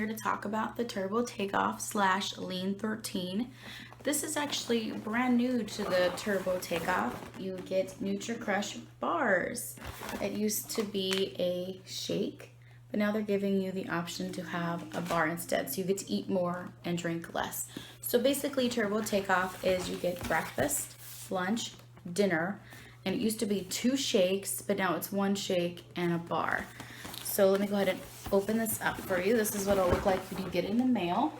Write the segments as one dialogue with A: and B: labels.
A: here to talk about the Turbo Takeoff slash Lean 13. This is actually brand new to the Turbo Takeoff. You get Nutri-Crush bars. It used to be a shake, but now they're giving you the option to have a bar instead, so you get to eat more and drink less. So basically, Turbo Takeoff is you get breakfast, lunch, dinner, and it used to be 2 shakes, but now it's 1 shake and a bar. So let me go ahead and open this up for you. This is what it'll look like when you get it in the mail.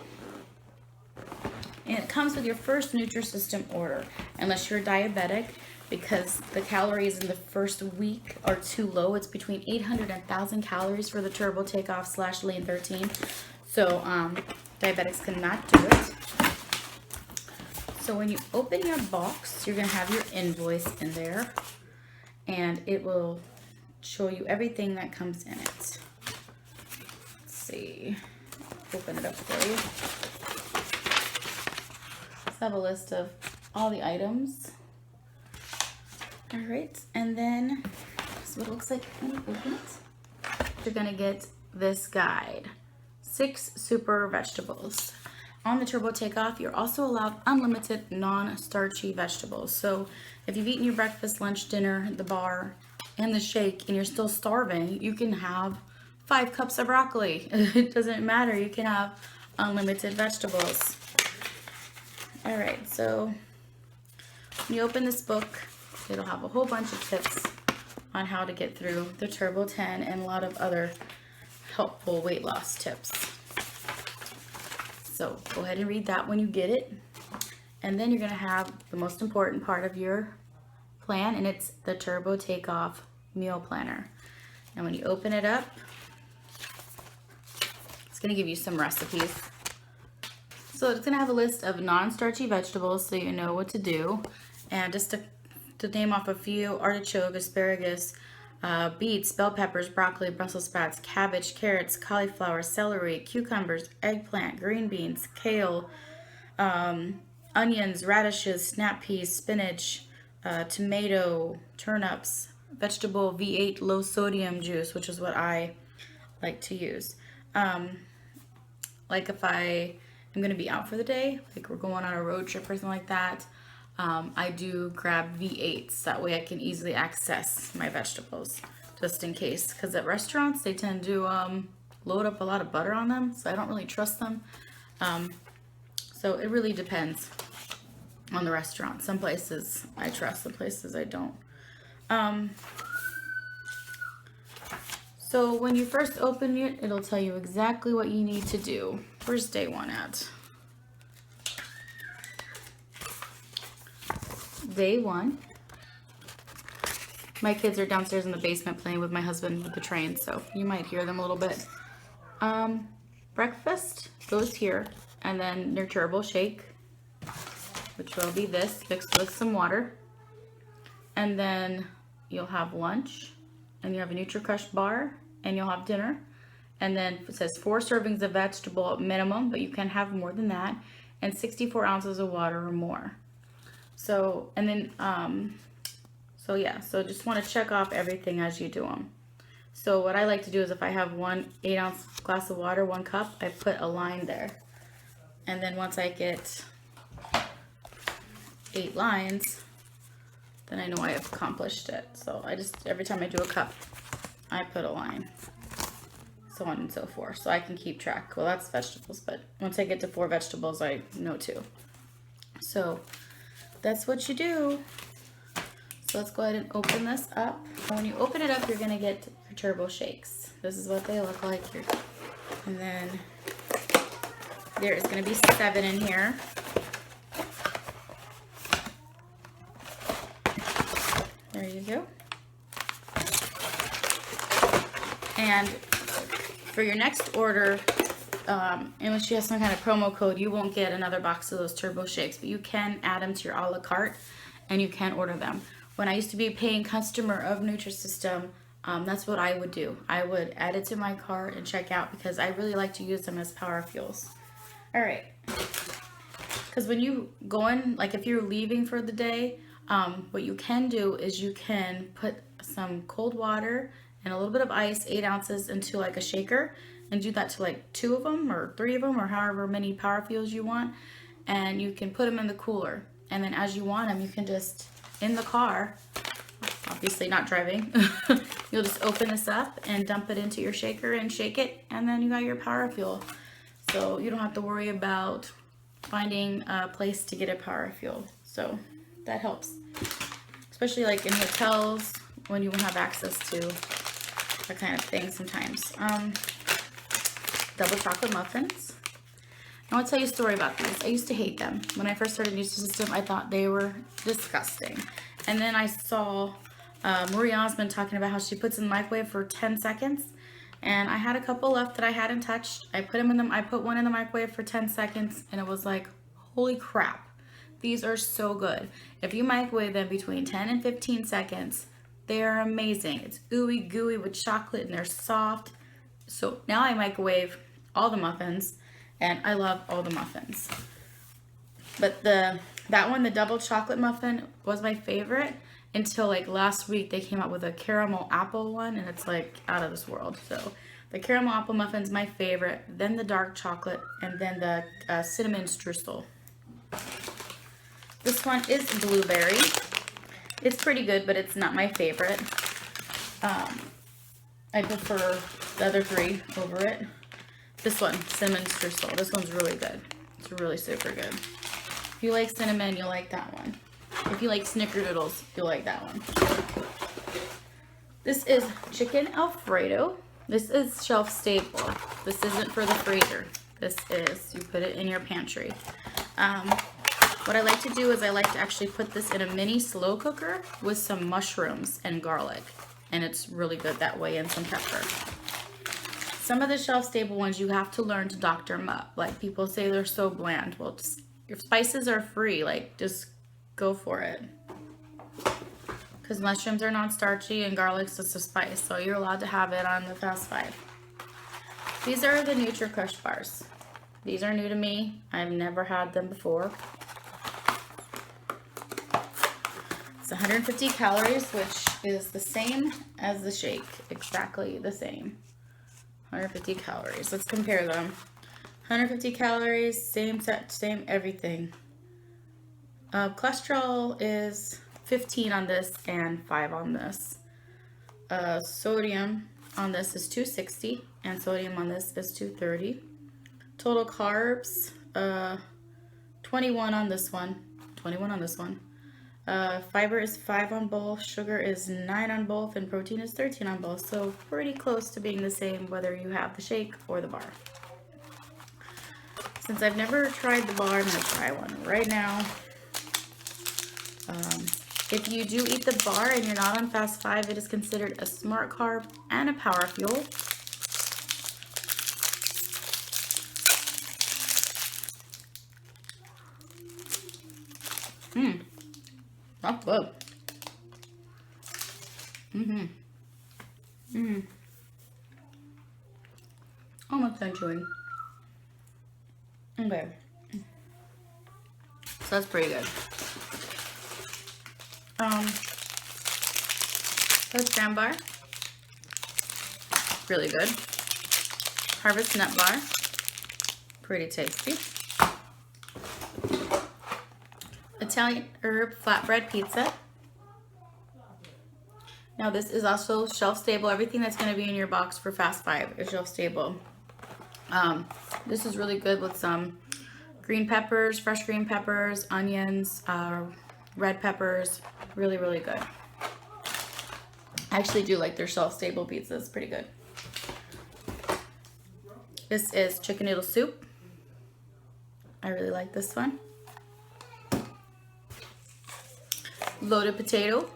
A: And it comes with your first Nutrisystem order, unless you're diabetic, because the calories in the first week are too low. It's between 800 and 1,000 calories for the Turbo Takeoff slash Lean 13. So diabetics cannot do it. So when you open your box, you're gonna have your invoice in there, and it will show you everything that comes in it. Let's see, open it up for you. Let's have a list of all the items. All right, and then this is what it looks like when you open it. You're gonna get this guide, 6 super vegetables. On the Turbo Takeoff, you're also allowed unlimited non-starchy vegetables. So if you've eaten your breakfast, lunch, dinner, the bar, and the shake, and you're still starving, you can have 5 cups of broccoli. It doesn't matter. You can have unlimited vegetables. All right, so when you open this book, it'll have a whole bunch of tips on how to get through the Turbo 10 and a lot of other helpful weight loss tips. So go ahead and read that when you get it. And then you're gonna have the most important part of your plan, and it's the Turbo Takeoff meal planner. And when you open it up, it's gonna give you some recipes. So it's gonna have a list of non-starchy vegetables so you know what to do. And just to name off a few: artichoke, asparagus, beets, bell peppers, broccoli, Brussels sprouts, cabbage, carrots, cauliflower, celery, cucumbers, eggplant, green beans, kale, onions, radishes, snap peas, spinach, tomato, turnips, vegetable V8 low sodium juice, which is what I like to use. Like if I am going to be out for the day, like we're going on a road trip or something like that, I do grab V8s. That way I can easily access my vegetables just in case. Because at restaurants, they tend to load up a lot of butter on them, so I don't really trust them. So it really depends on the restaurant. Some places I trust, some places I don't. So when you first open it, it'll tell you exactly what you need to do. Where's day 1 at? Day 1. My kids are downstairs in the basement playing with my husband with the train, so you might hear them a little bit. Breakfast goes here, and then your turbo shake, which will be this, mixed with some water. And then you'll have lunch, and you have a Nutri-Crush bar, and you'll have dinner. And then it says 4 servings of vegetable minimum, but you can have more than that, and 64 ounces of water or more. So, and then, so yeah, so just want to check off everything as you do them. So what I like to do is if I have 1 8-ounce glass of water, 1 cup, I put a line there. And then once I get 8 lines, then I know I have accomplished it. So I just, every time I do a cup, I put a line, so on and so forth. So I can keep track. Well, that's vegetables, but once I get to 4 vegetables, I know 2. So that's what you do. So let's go ahead and open this up. When you open it up, you're gonna get your turbo shakes. This is what they look like here. And then there is gonna be 7 in here. There you go. And for your next order, unless you have some kind of promo code, you won't get another box of those turbo shakes, but you can add them to your a la carte and you can order them. When I used to be a paying customer of Nutrisystem, that's what I would do. I would add it to my cart and check out because I really like to use them as power fuels. All right. Because when you go in, like if you're leaving for the day, what you can do is you can put some cold water and a little bit of ice, 8 ounces, into like a shaker, and do that to like 2 of them or 3 of them or however many power fuels you want. And you can put them in the cooler. And then as you want them, you can just, in the car, obviously not driving, you'll just open this up and dump it into your shaker and shake it. And then you got your power fuel. So you don't have to worry about finding a place to get a power fuel. So that helps. Especially like in hotels when you won't have access to that kind of thing sometimes. Double chocolate muffins. I want to tell you a story about these. I used to hate them. When I first started Nutrisystem, I thought they were disgusting. And then I saw Marie Osmond talking about how she puts in the microwave for 10 seconds. And I had a couple left that I hadn't touched. I put one in the microwave for 10 seconds and it was like, holy crap. These are so good. If you microwave them between 10 and 15 seconds, they are amazing. It's ooey gooey with chocolate and they're soft. So now I microwave all the muffins and I love all the muffins. But that one, the double chocolate muffin, was my favorite until like last week they came out with a caramel apple one and it's like out of this world. So the caramel apple muffin's my favorite, then the dark chocolate, and then the cinnamon streusel. This one is blueberry. It's pretty good, but it's not my favorite. I prefer the other 3 over it. This one, cinnamon streusel. This one's really good. It's really super good. If you like cinnamon, you'll like that one. If you like snickerdoodles, you'll like that one. This is chicken Alfredo. This is shelf stable. This isn't for the freezer. This is, you put it in your pantry. What I like to do is I like to actually put this in a mini slow cooker with some mushrooms and garlic. And it's really good that way, and some pepper. Some of the shelf stable ones you have to learn to doctor them up. Like people say they're so bland. Well, just, your spices are free. Like just go for it. Because mushrooms are non-starchy and garlic's just a spice. So you're allowed to have it on the Fast 5. These are the Nutri-Crush bars. These are new to me. I've never had them before. It's 150 calories, which is the same as the shake. Exactly the same. 150 calories. Let's compare them. 150 calories, same set, same everything. Cholesterol is 15 on this and 5 on this. Sodium on this is 260 and sodium on this is 230. Total carbs, 21 on this one. 21 on this one. Fiber is 5 on both, sugar is 9 on both, and protein is 13 on both. So pretty close to being the same whether you have the shake or the bar. Since I've never tried the bar, I'm going to try one right now. If you do eat the bar and you're not on Fast 5, it is considered a smart carb and a power fuel. That's good. Almost done chewing. Okay. So that's pretty good. That's Graham bar. Really good. Harvest nut bar. Pretty tasty. Italian herb flatbread pizza. Now this is also shelf stable. Everything that's going to be in your box for Fast 5 is shelf stable. This is really good with some green peppers, fresh green peppers, onions, red peppers. Really, really good. I actually do like their shelf stable pizza. It's pretty good. This is chicken noodle soup. I really like this one. Loaded potato.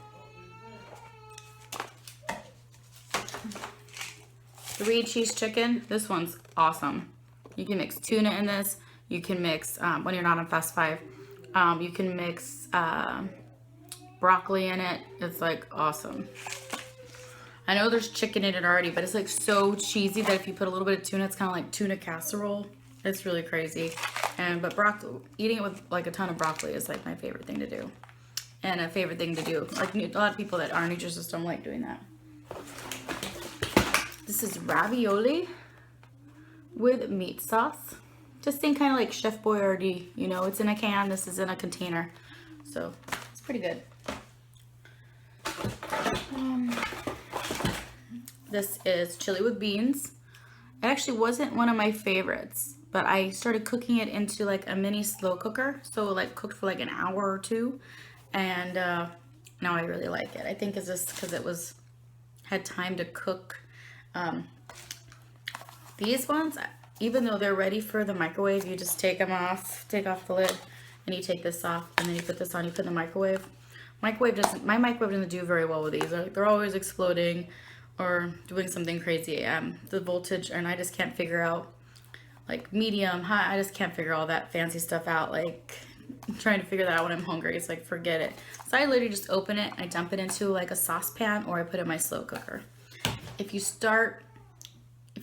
A: 3 cheese chicken. This one's awesome. You can mix tuna in this. You can mix, when you're not on Fast 5, you can mix broccoli in it. It's like awesome. I know there's chicken in it already, but it's like so cheesy that if you put a little bit of tuna, it's kind of like tuna casserole. It's really crazy. But broccoli, eating it with like a ton of broccoli is like my favorite thing to do. And a favorite thing to do. Like a lot of people that aren't Nutrisystem like doing that. This is ravioli. with meat sauce. Just think kind of like Chef Boyardee, you know, it's in a can, this is in a container. So it's pretty good. This is chili with beans. It actually wasn't one of my favorites, but I started cooking it into like a mini slow cooker. So like cooked for like an hour or two. And now I really like it. I think it's just because had time to cook. These ones, even though they're ready for the microwave, you just take off the lid, and you take this off, and then you put this on, you put in the microwave. My microwave doesn't do very well with these. They're always exploding or doing something crazy. The voltage, and I just can't figure out, like medium, high, I just can't figure all that fancy stuff out. Like trying to figure that out when I'm hungry, it's like, forget it. So I literally just open it, I dump it into like a saucepan, or I put it in my slow cooker. If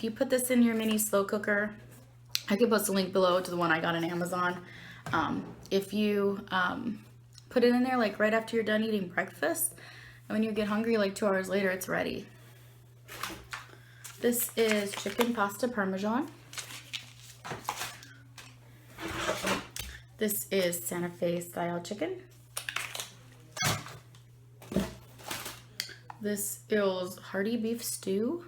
A: you put this in your mini slow cooker, I can post a link below to the one I got on Amazon. If you put it in there like right after you're done eating breakfast, and when you get hungry like 2 hours later, it's ready. This is chicken pasta parmesan. This is Santa Fe style chicken. This is hearty beef stew.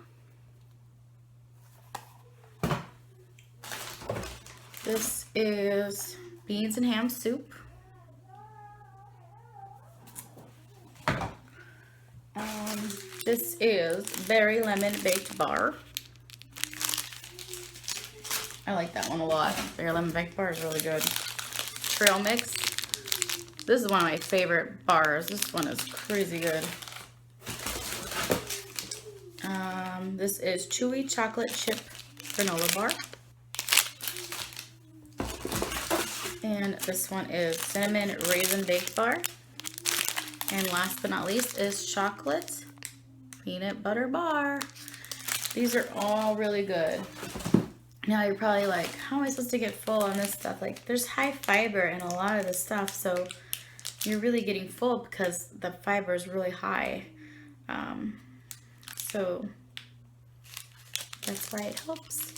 A: This is beans and ham soup. This is berry lemon baked bar. I like that one a lot. Berry lemon baked bar is really good. Trail mix. This is one of my favorite bars. This one is crazy good. This is chewy chocolate chip granola bar. And this one is cinnamon raisin baked bar. And last but not least is chocolate peanut butter bar. These are all really good. Now you're probably like, how am I supposed to get full on this stuff? Like, there's high fiber in a lot of this stuff, so you're really getting full because the fiber is really high. So that's why it helps.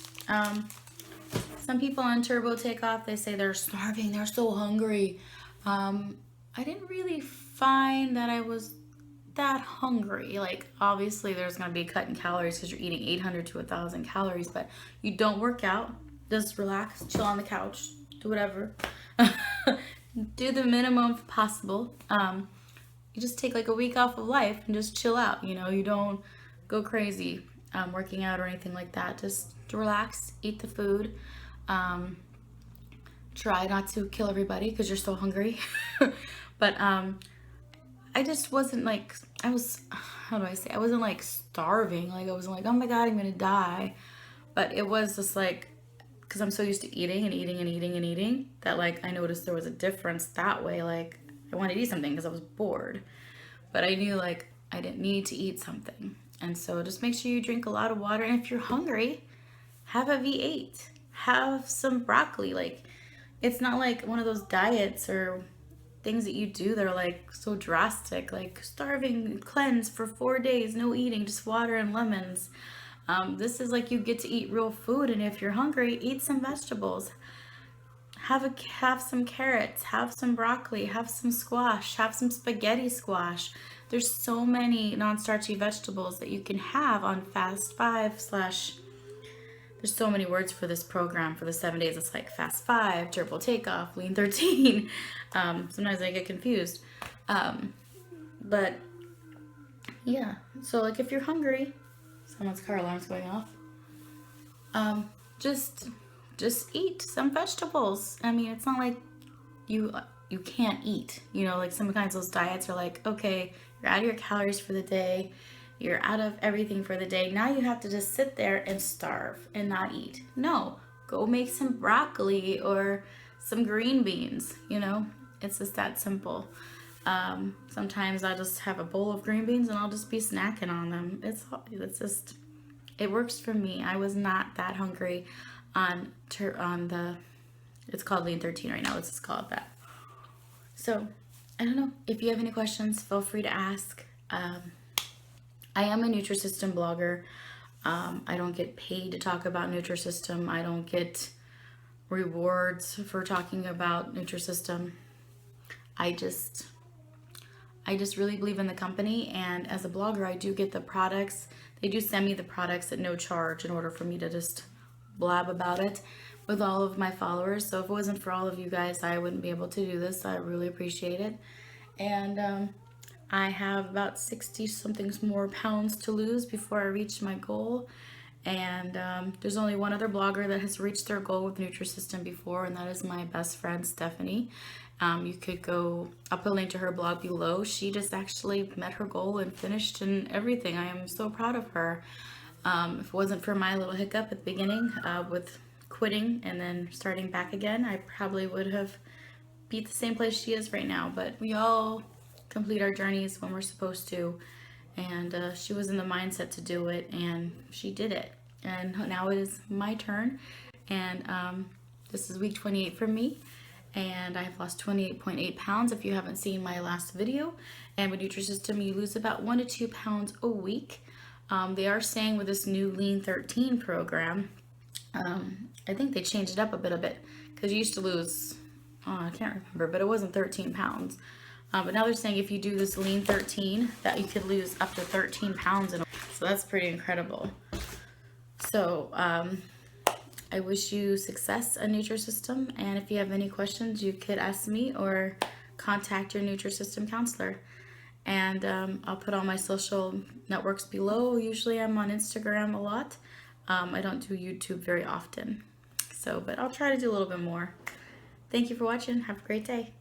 A: Some people on Turbo Takeoff, they say they're starving, they're so hungry. I didn't really find that I was that hungry. Like, obviously there's going to be a cut in calories because you're eating 800 to 1,000 calories, but you don't work out. Just relax, chill on the couch, do whatever. Do the minimum possible. You just take like a week off of life and just chill out. You know, you don't go crazy working out or anything like that. Just relax, eat the food. Try not to kill everybody because you're so hungry. But I just wasn't like, I wasn't like starving. Like I wasn't like, oh my God, I'm gonna die. But it was just like, because I'm so used to eating and eating and eating and eating that like I noticed there was a difference that way. Like I wanted to eat something because I was bored. But I knew like I didn't need to eat something. And so just make sure you drink a lot of water. And if you're hungry, have a V8. Have some broccoli. Like, it's not like one of those diets or things that you do that are like so drastic, like starving cleanse for 4 days, no eating, just water and lemons. This is like you get to eat real food, and if you're hungry, eat some vegetables. Have some carrots, have some broccoli, have some squash, have some spaghetti squash. There's so many non-starchy vegetables that you can have on Fast 5 / there's so many words for this program for the 7 days. It's like Fast 5, Turbo Takeoff, Lean 13. Sometimes I get confused. But yeah, so like if you're hungry, someone's car alarm's going off. Just eat some vegetables. I mean, it's not like you can't eat. You know, like sometimes those diets are like, okay, you're out of your calories for the day. You're out of everything for the day. Now you have to just sit there and starve and not eat. No, go make some broccoli or some green beans, you know? It's just that simple. Sometimes I just have a bowl of green beans and I'll just be snacking on them. It works for me. I was not that hungry on it's called Lean 13 right now. Let's just call it that. So, I don't know. If you have any questions, feel free to ask. I am a Nutrisystem blogger. I don't get paid to talk about Nutrisystem. I don't get rewards for talking about Nutrisystem. I just really believe in the company, and as a blogger, I do get the products. They do send me the products at no charge in order for me to just blab about it with all of my followers. So if it wasn't for all of you guys, I wouldn't be able to do this. I really appreciate it. And I have about 60 something more pounds to lose before I reach my goal. And there's only one other blogger that has reached their goal with Nutrisystem before, and that is my best friend, Stephanie. You could go, I'll put a link to her blog below. She just actually met her goal and finished and everything. I am so proud of her. If it wasn't for my little hiccup at the beginning with quitting and then starting back again, I probably would have beat the same place she is right now. But we all complete our journeys when we're supposed to. And she was in the mindset to do it, and she did it. And now it is my turn. And this is week 28 for me. And I've lost 28.8 pounds if you haven't seen my last video. And with Nutrisystem, you lose about 1 to 2 pounds a week. They are saying with this new Lean 13 program, I think they changed it up a bit because you used to lose, I can't remember, but it wasn't 13 pounds. But now they're saying if you do this Lean 13, that you could lose up to 13 pounds in a week. So that's pretty incredible. So I wish you success at Nutrisystem, and if you have any questions, you could ask me or contact your Nutrisystem counselor. And I'll put all my social networks below. Usually I'm on Instagram a lot. I don't do YouTube very often. But I'll try to do a little bit more. Thank you for watching. Have a great day.